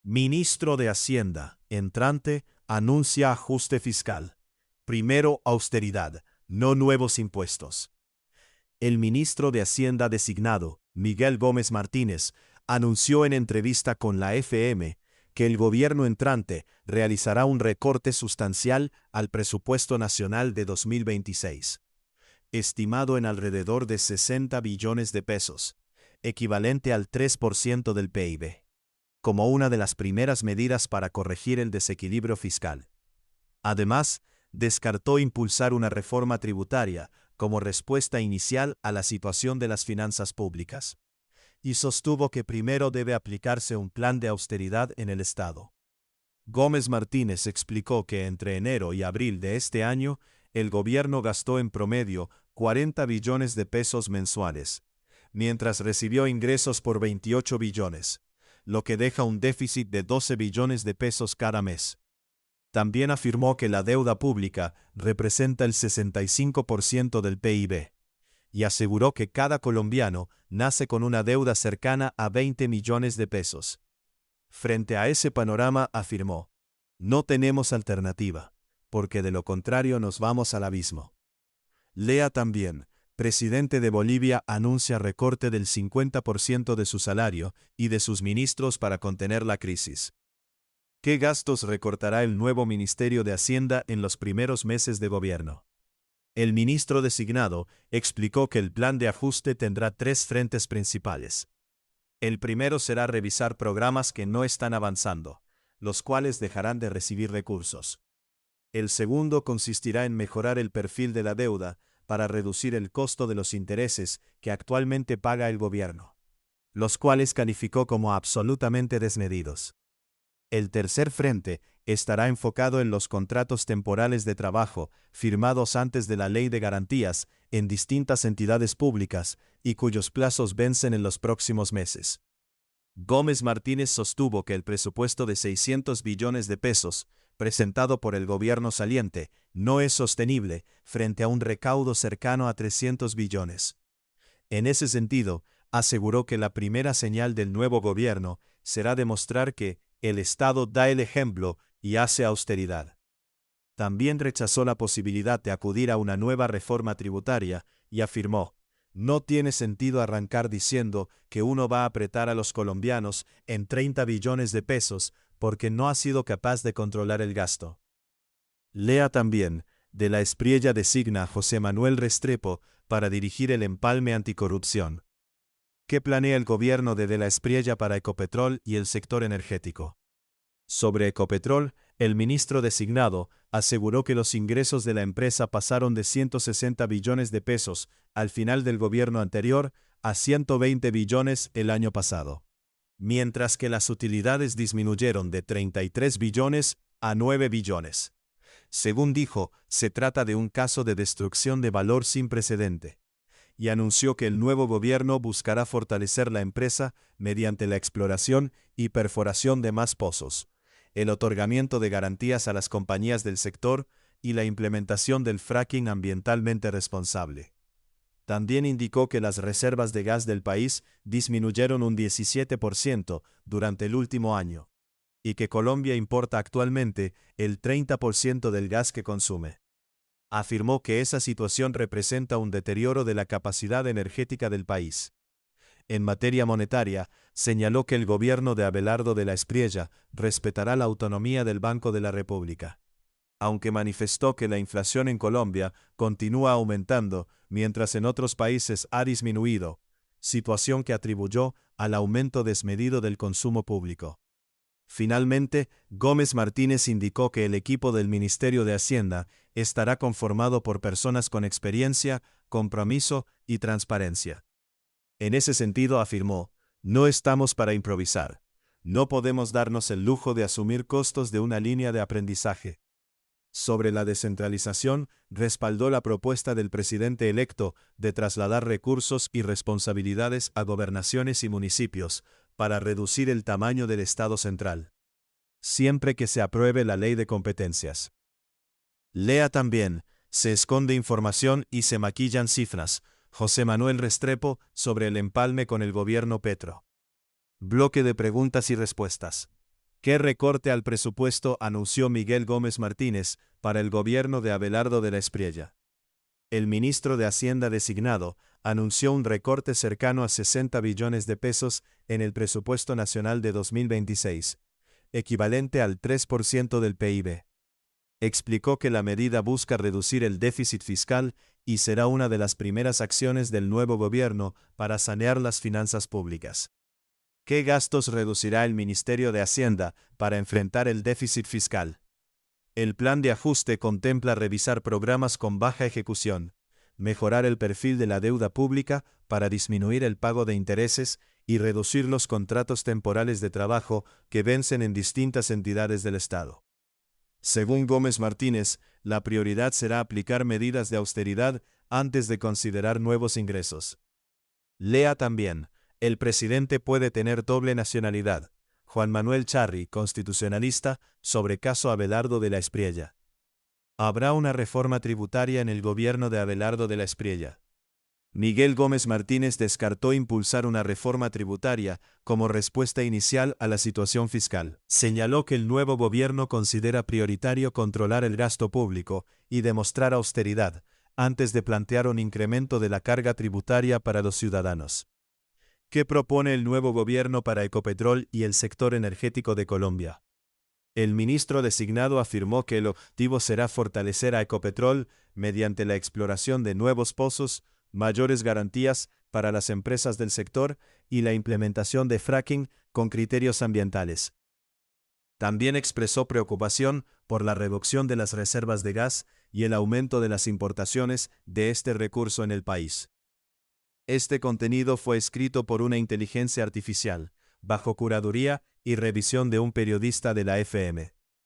Ministro de Hacienda, entrante, anuncia ajuste fiscal. Primero, austeridad, no nuevos impuestos. El ministro de Hacienda designado, Miguel Gómez Martínez, anunció en entrevista con la FM que el gobierno entrante realizará un recorte sustancial al presupuesto nacional de 2026, estimado en alrededor de 60 billones de pesos, equivalente al 3% del PIB, como una de las primeras medidas para corregir el desequilibrio fiscal. Además, descartó impulsar una reforma tributaria como respuesta inicial a la situación de las finanzas públicas, y sostuvo que primero debe aplicarse un plan de austeridad en el Estado. Gómez Martínez explicó que entre enero y abril de este año, el gobierno gastó en promedio 40 billones de pesos mensuales, mientras recibió ingresos por 28 billones, lo que deja un déficit de 12 billones de pesos cada mes. También afirmó que la deuda pública representa el 65% del PIB, y aseguró que cada colombiano nace con una deuda cercana a 20 millones de pesos. Frente a ese panorama, afirmó: no tenemos alternativa, porque de lo contrario nos vamos al abismo. Lea también: presidente de Bolivia anuncia recorte del 50% de su salario y de sus ministros para contener la crisis. ¿Qué gastos recortará el nuevo Ministerio de Hacienda en los primeros meses de gobierno? El ministro designado explicó que el plan de ajuste tendrá 3 frentes principales. El primero será revisar programas que no están avanzando, los cuales dejarán de recibir recursos. El segundo consistirá en mejorar el perfil de la deuda para reducir el costo de los intereses que actualmente paga el gobierno, los cuales calificó como absolutamente desmedidos. El tercer frente estará enfocado en los contratos temporales de trabajo firmados antes de la Ley de Garantías en distintas entidades públicas y cuyos plazos vencen en los próximos meses. Gómez Martínez sostuvo que el presupuesto de 600 billones de pesos, presentado por el gobierno saliente, no es sostenible frente a un recaudo cercano a 300 billones. En ese sentido, aseguró que la primera señal del nuevo gobierno será demostrar que el Estado da el ejemplo y hace austeridad. También rechazó la posibilidad de acudir a una nueva reforma tributaria y afirmó: no tiene sentido arrancar diciendo que uno va a apretar a los colombianos en 30 billones de pesos porque no ha sido capaz de controlar el gasto. Lea también: de la Espriella designa a José Manuel Restrepo para dirigir el empalme anticorrupción. ¿Qué planea el gobierno de la Espriella para Ecopetrol y el sector energético? Sobre Ecopetrol, el ministro designado aseguró que los ingresos de la empresa pasaron de 160 billones de pesos al final del gobierno anterior a 120 billones el año pasado, mientras que las utilidades disminuyeron de 33 billones a 9 billones. Según dijo, se trata de un caso de destrucción de valor sin precedente, y anunció que el nuevo gobierno buscará fortalecer la empresa mediante la exploración y perforación de más pozos, el otorgamiento de garantías a las compañías del sector y la implementación del fracking ambientalmente responsable. También indicó que las reservas de gas del país disminuyeron un 17% durante el último año, y que Colombia importa actualmente el 30% del gas que consume. Afirmó que esa situación representa un deterioro de la capacidad energética del país. En materia monetaria, señaló que el gobierno de Abelardo de la Espriella respetará la autonomía del Banco de la República, aunque manifestó que la inflación en Colombia continúa aumentando mientras en otros países ha disminuido, situación que atribuyó al aumento desmedido del consumo público. Finalmente, Gómez Martínez indicó que el equipo del Ministerio de Hacienda estará conformado por personas con experiencia, compromiso y transparencia. En ese sentido afirmó: no estamos para improvisar. No podemos darnos el lujo de asumir costos de una línea de aprendizaje. Sobre la descentralización, respaldó la propuesta del presidente electo de trasladar recursos y responsabilidades a gobernaciones y municipios para reducir el tamaño del Estado central, siempre que se apruebe la ley de competencias. Lea también: se esconde información y se maquillan cifras. José Manuel Restrepo sobre el empalme con el gobierno Petro. Bloque de preguntas y respuestas. ¿Qué recorte al presupuesto anunció Miguel Gómez Martínez para el gobierno de Abelardo de la Espriella? El ministro de Hacienda designado anunció un recorte cercano a 60 billones de pesos en el presupuesto nacional de 2026, equivalente al 3% del PIB. Explicó que la medida busca reducir el déficit fiscal y será una de las primeras acciones del nuevo gobierno para sanear las finanzas públicas. ¿Qué gastos reducirá el Ministerio de Hacienda para enfrentar el déficit fiscal? El plan de ajuste contempla revisar programas con baja ejecución, mejorar el perfil de la deuda pública para disminuir el pago de intereses y reducir los contratos temporales de trabajo que vencen en distintas entidades del Estado. Según Gómez Martínez, la prioridad será aplicar medidas de austeridad antes de considerar nuevos ingresos. Lea también, el presidente puede tener doble nacionalidad. Juan Manuel Charri, constitucionalista, sobre caso Abelardo de la Espriella. Habrá una reforma tributaria en el gobierno de Abelardo de la Espriella. Miguel Gómez Martínez descartó impulsar una reforma tributaria como respuesta inicial a la situación fiscal. Señaló que el nuevo gobierno considera prioritario controlar el gasto público y demostrar austeridad, antes de plantear un incremento de la carga tributaria para los ciudadanos. ¿Qué propone el nuevo gobierno para Ecopetrol y el sector energético de Colombia? El ministro designado afirmó que el objetivo será fortalecer a Ecopetrol mediante la exploración de nuevos pozos, mayores garantías para las empresas del sector y la implementación de fracking con criterios ambientales. También expresó preocupación por la reducción de las reservas de gas y el aumento de las importaciones de este recurso en el país. Este contenido fue escrito por una inteligencia artificial, bajo curaduría y revisión de un periodista de la FM.